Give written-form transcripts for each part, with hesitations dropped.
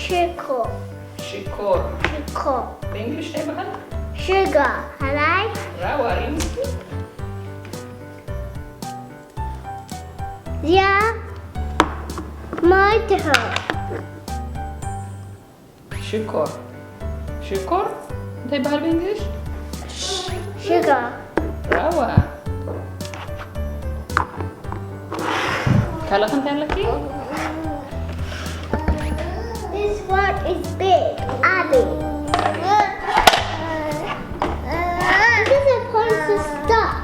شيكور شكور شيكور بإنجلش إيه بقى؟ sugar هلاي راوة ريمسكي يا مايتها شكور شكور ده بقى بإنجلش؟ sugar راوة كلا كنت لك إيه؟ this one is big Abby this is a point to stop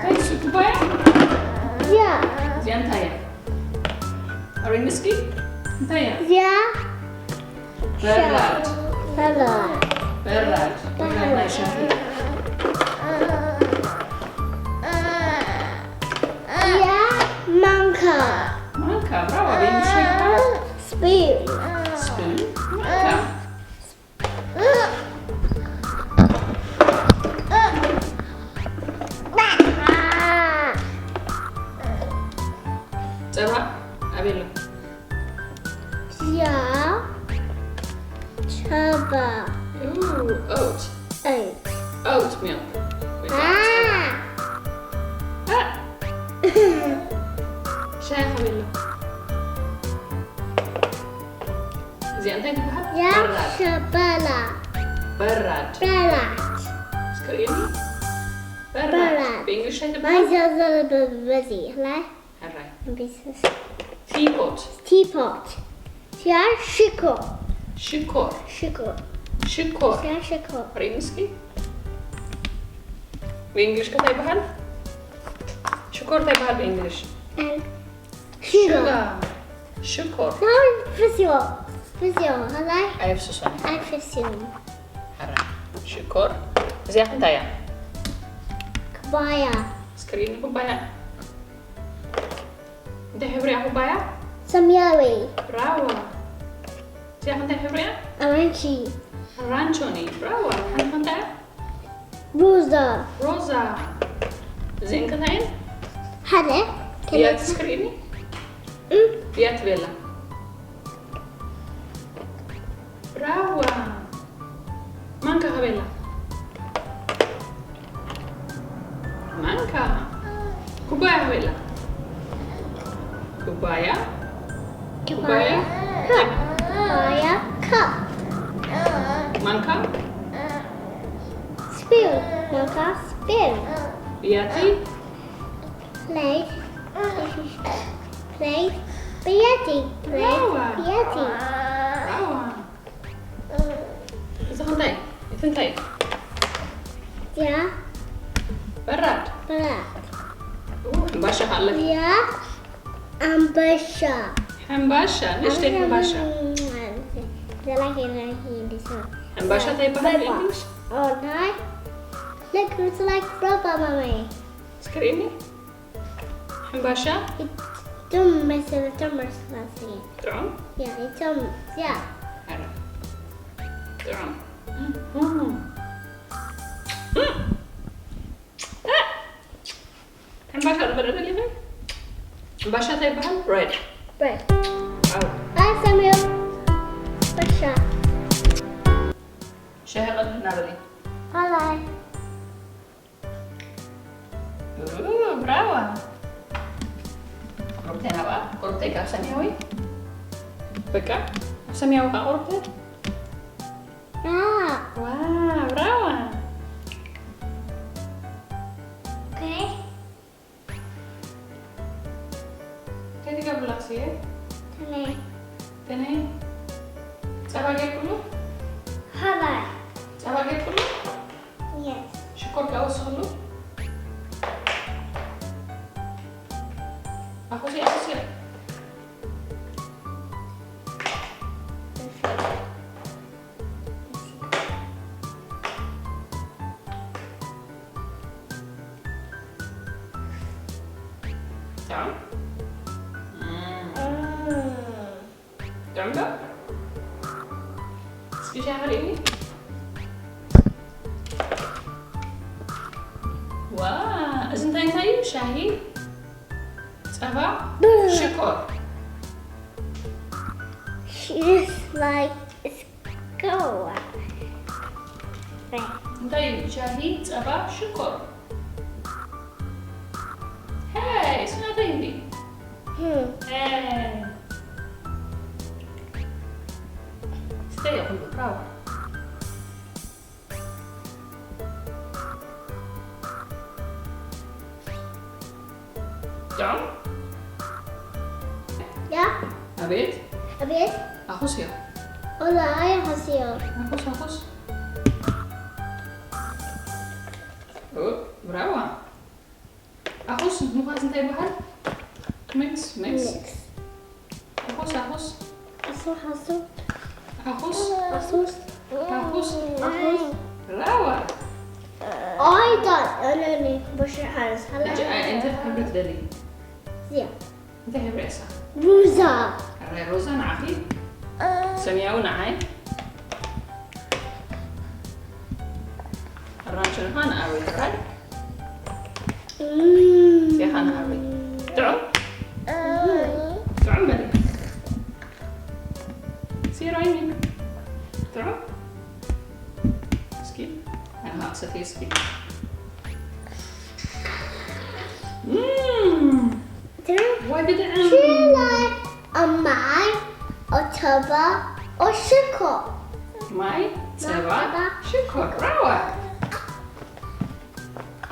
هاي شو كوباية؟ yeah زين تايا ريمسكي تايا yeah براد salad براد براد شاهي yeah manka مانكا براوة بإنجلش إيه بقى؟ spoon سبون مانكا سارة أبيلو yeah chaba Ooh, oat. egg Oat milk. With that. Ah. شاي حبيبي. زين تاني بحب. yeah براد. shabala براد. salad سكريني. براد. براد. بإنجلش هيدا mine's براد. a little bit busy هلاي هراي. pieces Teapot. teapot yeah shiko شكور. shiko شكور. yeah shiko ريمسكي. بإنجلش كتاي بحال. شكور تاي بحال بإنجلش. and sugar شكور. now physio هلاي أيف سوساني. and physio هراي. شكور. زين تايا. kabaya سكريني كوباية. انت حبرية كوباية؟ samyawi براوة. زين انت حبرية؟ orange رانشوني. براوة. انت روزا روزا. زين كتاين؟ هذا بيات سكريني؟ بيات فيلا. براوة. مانكا هبيلا. مانكا. كوباية هبيلا. كوباية. كوباية. kabaya cup مانكا. spoon milka spoon بياتي. plate plate spaghetti plate Wow. spaghetti براوة. إذا خنتاي. ثنتاي. yeah براد. black حنباشا هقلك. yeah ambasha حنباشا. ليش تاي حنباشا؟ I like this one. حنباشا تاي بحال بالإنجلش؟ Oh, nice. Look, it's like rubber, mommy. سكريني. حنباشا. Don't mess with the drummers last again. درام. Yeah, it's yeah. هلا. درام. حنباشا البرد اللي فيه. حنباشا تاي بحال ريد. Bread. أو. Hi, Samuel. Basha. شاهي قد نابلي. Hello. براوة. قربتين بقى. قربتين كاف سمياوي. بكا. سمياوي كا قربتين. Ah, واو براوة. okay. كيف قبل لقصية؟ Today. تاني. سباقي كله؟ Hello. سباقي كله؟ Yes. شكر كأوس خلو؟ أخوسي أخوسي. تمام؟ تمام ده؟ سكي شاغل إيه؟ واو، إذن تاي شاهي؟ صبا شكر She's like it's go. طيب شاهي صبا شكر هاي اسمها طيبي هاي stay up bravo تعال Yeah. أبيت A bit. أخوس يا Hola, I have you. أخوس أوه برافو أخوس نبغى نتاي بحال ميكس أخوس برافو I don't. Only brush your hands. أنت تحب تدري Yeah. أنت تحب رأسها Rosa. روزا نعافي سميعو نعاي الرانشون هان أوي راي يا هان أوي تعم بلي سير عيني تعم سكين أنا هأقصتي سكين وايد دعم Like a mine, a tuba, or sugar. ماي سبعة شكر روعة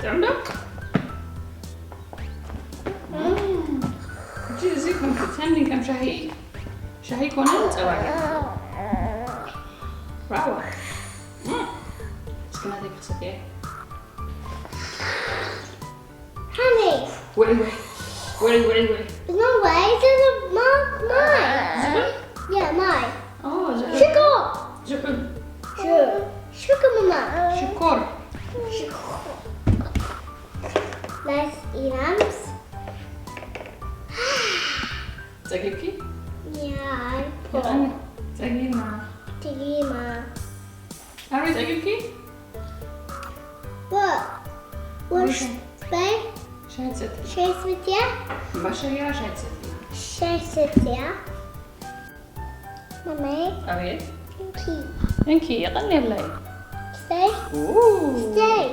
تعملوا جيزيكم تتهمني كم شهي كونان سبعة روعة سكنا هذيك خصتي Honey, وعي there's no way. There's a mine. زحل Yeah, mine. زحل Sugar. زحل Sugar, mama. شكر Let's eat ams. تجيبكي Yeah, يلا تجيبنا Tigrina. أريد تجيبكي What? What's Okay. that? شاهد ستي Chase with ya? بشرية شاهد ستي Chase with ya? Mommy, أريد key. إنكي يقلني الليل Stay. أوه Stay.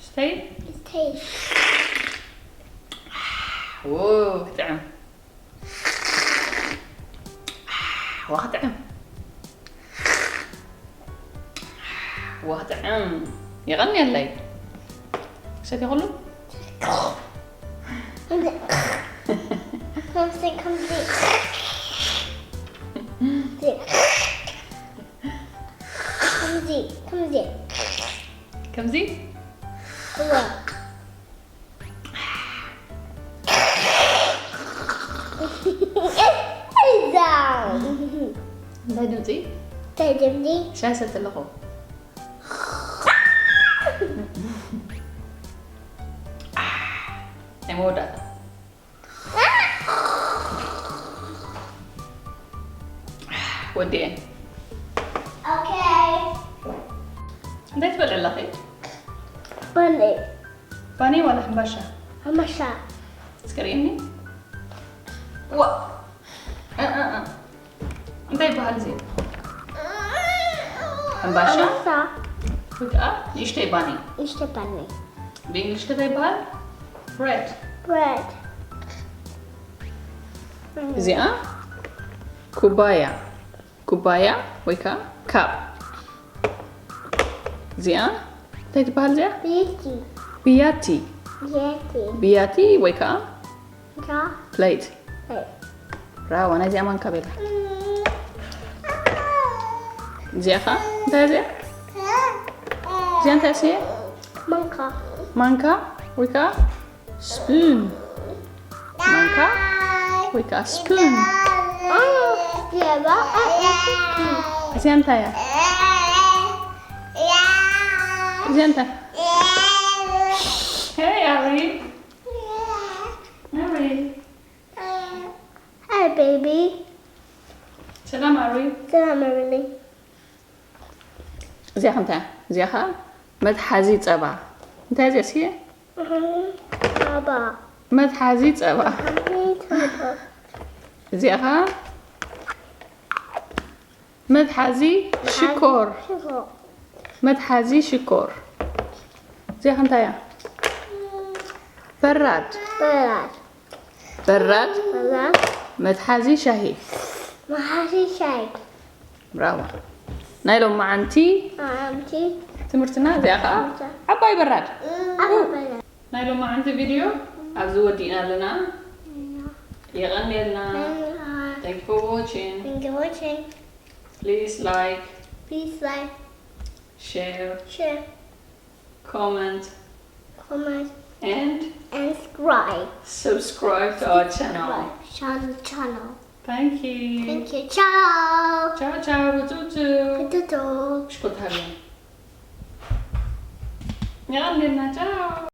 stay Stay. اوه طعم واحد طعم واحد طعم يغني الليل شاد يقولوا Come see, come see. See. Come see, come see. كم زي Look. Down. لا دوزي Daddy. شاسة اللغو مودا ودي Okay. انت تبلع اللخي Bunny. باني ولا حباشة I'm a shot. تسكريني و انت يبقى زين حباشة I'm a shot. وكا يشتي باني It's the bunny. بإنجلش كده يبقى bread Bread. زين كوبايا ويكا كاب زين تيبقى زين Beauty. بياتي Yeti. ويكا Ja. بليت Hey. راو انا زي امان كابيلا زيخا انت زي انت سي Monkey. مانكا ويكا سبون مانكا ويكا سبون Yeah, but زي انت يا زي انت هاي اري اري Hi, baby. سلام اري Salam, Emily. زيخا انت زيخا متحازي صبا انت زي سي Baba. متحازي صبا زيها متحازي شكور متحازي شكور زيها انتايا براد براد متحازي شاهي برافو نايلو معنتي تمرتنا زيها عباي براد نايلو معنتي فيديو أبزو ودينا لنا يغني لنا Thank you for watching. Please like, share, comment, and subscribe to our channel. Thank you. Ciao. Ciao. Tutu. شكرا. يغني لنا ciao.